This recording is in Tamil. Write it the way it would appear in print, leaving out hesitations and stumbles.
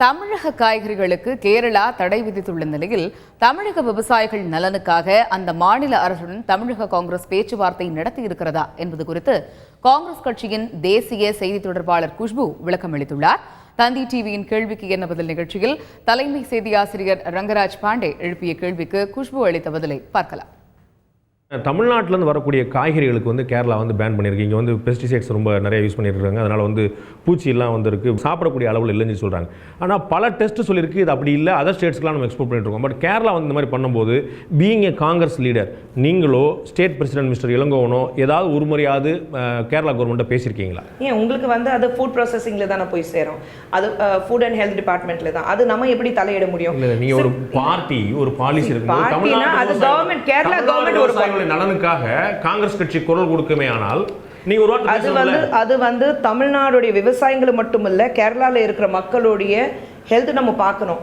தமிழக காய்கறிகளுக்கு கேரளா தடை விதித்துள்ள நிலையில் தமிழக விவசாயிகள் நலனுக்காக அந்த மாநில அரசுடன் தமிழக காங்கிரஸ் பேச்சுவார்த்தை நடத்தியிருக்கிறதா என்பது குறித்து காங்கிரஸ் கட்சியின் தேசிய செய்தி தொடர்பாளர் குஷ்பு விளக்கம் அளித்துள்ளார். தந்தி டிவியின் கேள்விக்கு என்ன பதில் நிகழ்ச்சியில் தலைமை செய்தி ஆசிரியர் ரங்கராஜ் பாண்டே எழுப்பிய கேள்விக்கு குஷ்பு அளித்த பதிலை பார்க்கலாம். தமிழ்நாட்டிலேருந்து வரக்கூடிய காய்கறிகளுக்கு கேரளா பேன் பண்ணியிருக்கு. இங்கே பெஸ்டிசைட்ஸ் ரொம்ப நிறைய யூஸ் பண்ணியிருக்காங்க. அதனால் பூச்சியெல்லாம் இருக்குது, சாப்பிடக்கூடிய அளவில் இல்லைன்னு சொல்கிறாங்க. ஆனால் பல டெஸ்ட் சொல்லியிருக்கு இது அப்படி இல்லை, அதர் ஸ்டேட்ஸ்க்குலாம் நம்ம எக்ஸ்போர்ட் பண்ணிட்டு இருக்கோம். பட் கேரளா இந்த மாதிரி பண்ணும்போது பீயிங் ஏ காங்கிரஸ் லீடர், நீங்களோ ஸ்டேட் பிரசிடென்ட் மிஸ்டர் இளங்கோவனோ ஏதாவது ஒரு முறையாவது கேரளா கவர்மெண்ட்டை பேசியிருக்கீங்களா? ஏன் உங்களுக்கு அது ஃபுட் ப்ராசஸிங்கில் தானே போய் சேரும், அது ஃபுட் அண்ட் ஹெல்த் டிபார்ட்மெண்ட்டில் தான். அது நம்ம எப்படி தலையிட முடியும்? இல்லை, நீங்கள் ஒரு பார்ட்டி, ஒரு பாலிசி இருக்கும்போது அது கவர்மெண்ட், கேரளா கவர்மெண்ட் ஒரு நலனுக்காக காங்கிரஸ் கட்சி குரல் கொடுக்குமே. ஆனால் நீங்க ஒரு அது தமிழ்நாடுடைய விவசாயிகள் மட்டுமல்ல, கேரளால இருக்கிற மக்களுடைய ஹெல்த் நம்ம பார்க்கணும்.